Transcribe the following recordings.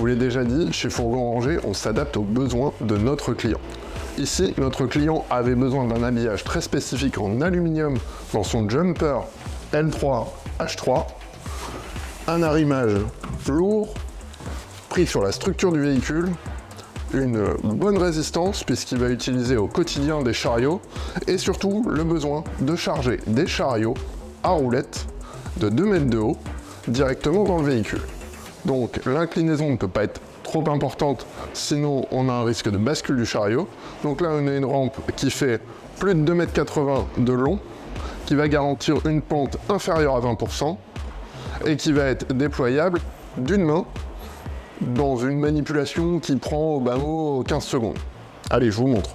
vous l'ai déjà dit, chez Fourgon Rangé, on s'adapte aux besoins de notre client. Ici, notre client avait besoin d'un habillage très spécifique en aluminium dans son jumper L3 H3, un arrimage lourd, pris sur la structure du véhicule, une bonne résistance puisqu'il va utiliser au quotidien des chariots, et surtout le besoin de charger des chariots à roulettes de 2 mètres de haut directement dans le véhicule. Donc l'inclinaison ne peut pas être trop importante, sinon on a un risque de bascule du chariot. Donc là on a une rampe qui fait plus de 2,80 m de long, qui va garantir une pente inférieure à 20% et qui va être déployable d'une main dans une manipulation qui prend au bas mot 15 secondes. Allez, je vous montre.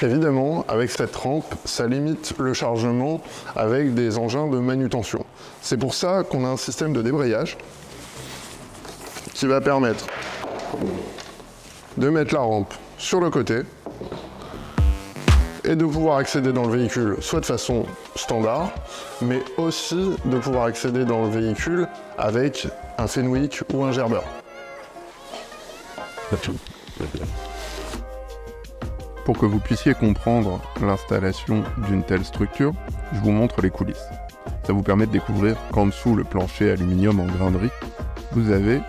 Évidemment, avec cette rampe, ça limite le chargement avec des engins de manutention. C'est pour ça qu'on a un système de débrayage qui va permettre de mettre la rampe sur le côté et de pouvoir accéder dans le véhicule soit de façon standard, mais aussi de pouvoir accéder dans le véhicule avec un Fenwick ou un Gerber. Pour que vous puissiez comprendre l'installation d'une telle structure, je vous montre les coulisses. Ça vous permet de découvrir qu'en dessous le plancher aluminium en grainerie, vous avez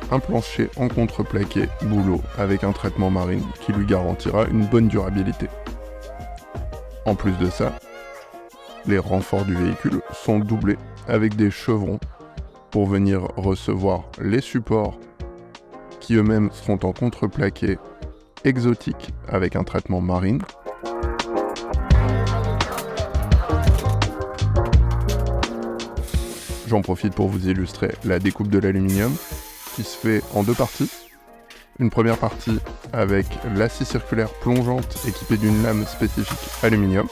un plancher en contreplaqué bouleau avec un traitement marine qui lui garantira une bonne durabilité. En plus de ça, les renforts du véhicule sont doublés avec des chevrons pour venir recevoir les supports qui eux-mêmes seront en contreplaqué exotique avec un traitement marine. J'en profite pour vous illustrer la découpe de l'aluminium qui se fait en deux parties. Une première partie avec la scie circulaire plongeante équipée d'une lame spécifique aluminium.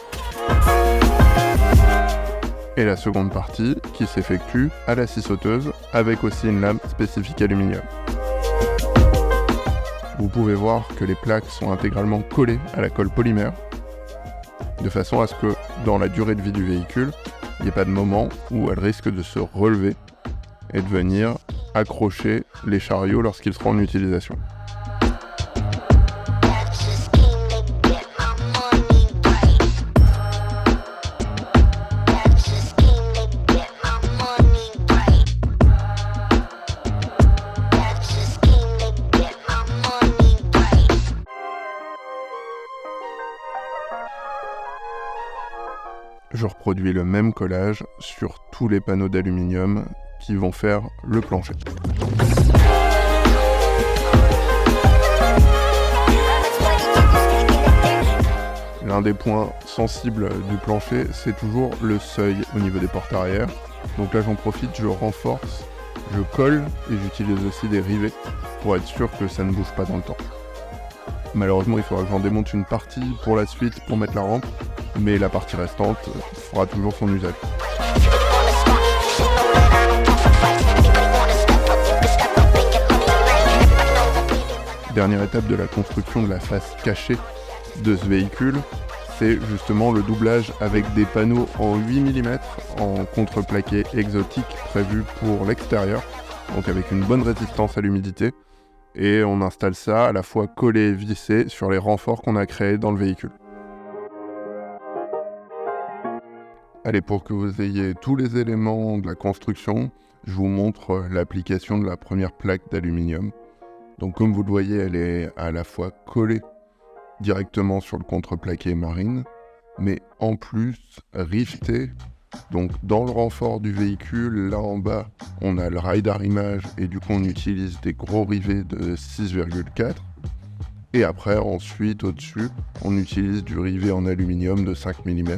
Et la seconde partie qui s'effectue à la scie sauteuse avec aussi une lame spécifique aluminium. Vous pouvez voir que les plaques sont intégralement collées à la colle polymère, de façon à ce que, dans la durée de vie du véhicule, il n'y ait pas de moment où elles risquent de se relever et de venir accrocher les chariots lorsqu'ils seront en utilisation. Je reproduis le même collage sur tous les panneaux d'aluminium qui vont faire le plancher. L'un des points sensibles du plancher, c'est toujours le seuil au niveau des portes arrière. Donc là j'en profite, je renforce, je colle et j'utilise aussi des rivets pour être sûr que ça ne bouge pas dans le temps. Malheureusement, il faudra que j'en démonte une partie pour la suite pour mettre la rampe, mais la partie restante fera toujours son usage. Dernière étape de la construction de la face cachée de ce véhicule, c'est justement le doublage avec des panneaux en 8 mm en contreplaqué exotique prévu pour l'extérieur, donc avec une bonne résistance à l'humidité. Et on installe ça à la fois collé et vissé sur les renforts qu'on a créés dans le véhicule. Allez, pour que vous ayez tous les éléments de la construction, je vous montre l'application de la première plaque d'aluminium. Donc comme vous le voyez, elle est à la fois collée directement sur le contreplaqué marine, mais en plus rivetée. Donc dans le renfort du véhicule, là en bas, on a le rail d'arrimage et du coup on utilise des gros rivets de 6,4. Et après, ensuite, au-dessus, on utilise du rivet en aluminium de 5 mm,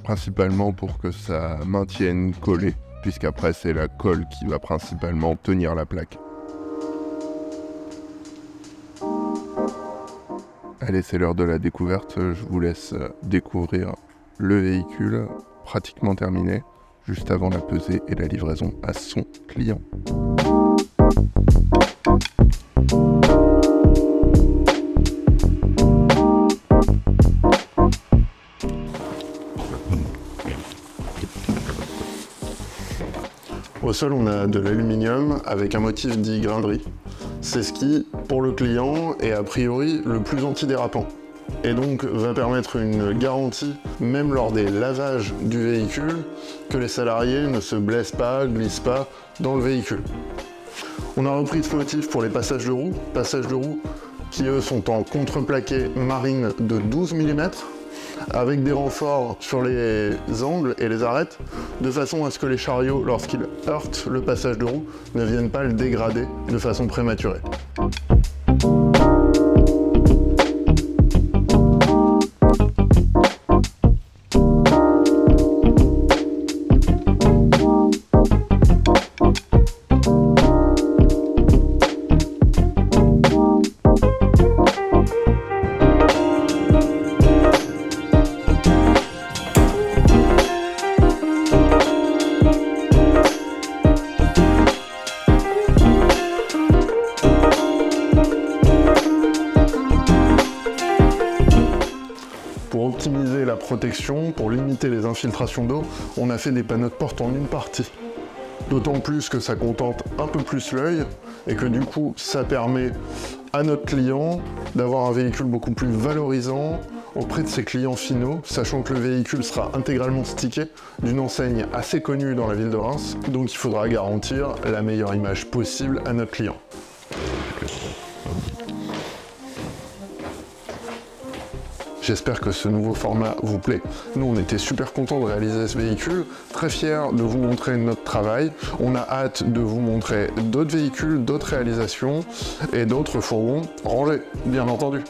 principalement pour que ça maintienne collé, puisqu'après c'est la colle qui va principalement tenir la plaque. Allez, c'est l'heure de la découverte, je vous laisse découvrir le véhicule pratiquement terminé, juste avant la pesée et la livraison à son client. Au sol, on a de l'aluminium avec un motif dit grainderie. C'est ce qui, pour le client, est a priori le plus antidérapant. Et donc va permettre une garantie, même lors des lavages du véhicule, que les salariés ne se blessent pas, glissent pas dans le véhicule. On a repris ce motif pour les passages de roues qui eux sont en contreplaqué marine de 12 mm, avec des renforts sur les angles et les arêtes, de façon à ce que les chariots, lorsqu'ils heurtent le passage de roue, ne viennent pas le dégrader de façon prématurée. Pour optimiser la protection, pour limiter les infiltrations d'eau, on a fait des panneaux de porte en une partie. D'autant plus que ça contente un peu plus l'œil et que du coup ça permet à notre client d'avoir un véhicule beaucoup plus valorisant auprès de ses clients finaux, sachant que le véhicule sera intégralement stické d'une enseigne assez connue dans la ville de Reims, donc il faudra garantir la meilleure image possible à notre client. J'espère que ce nouveau format vous plaît. Nous, on était super contents de réaliser ce véhicule, très fiers de vous montrer notre travail. On a hâte de vous montrer d'autres véhicules, d'autres réalisations et d'autres fourgons rangés, bien entendu.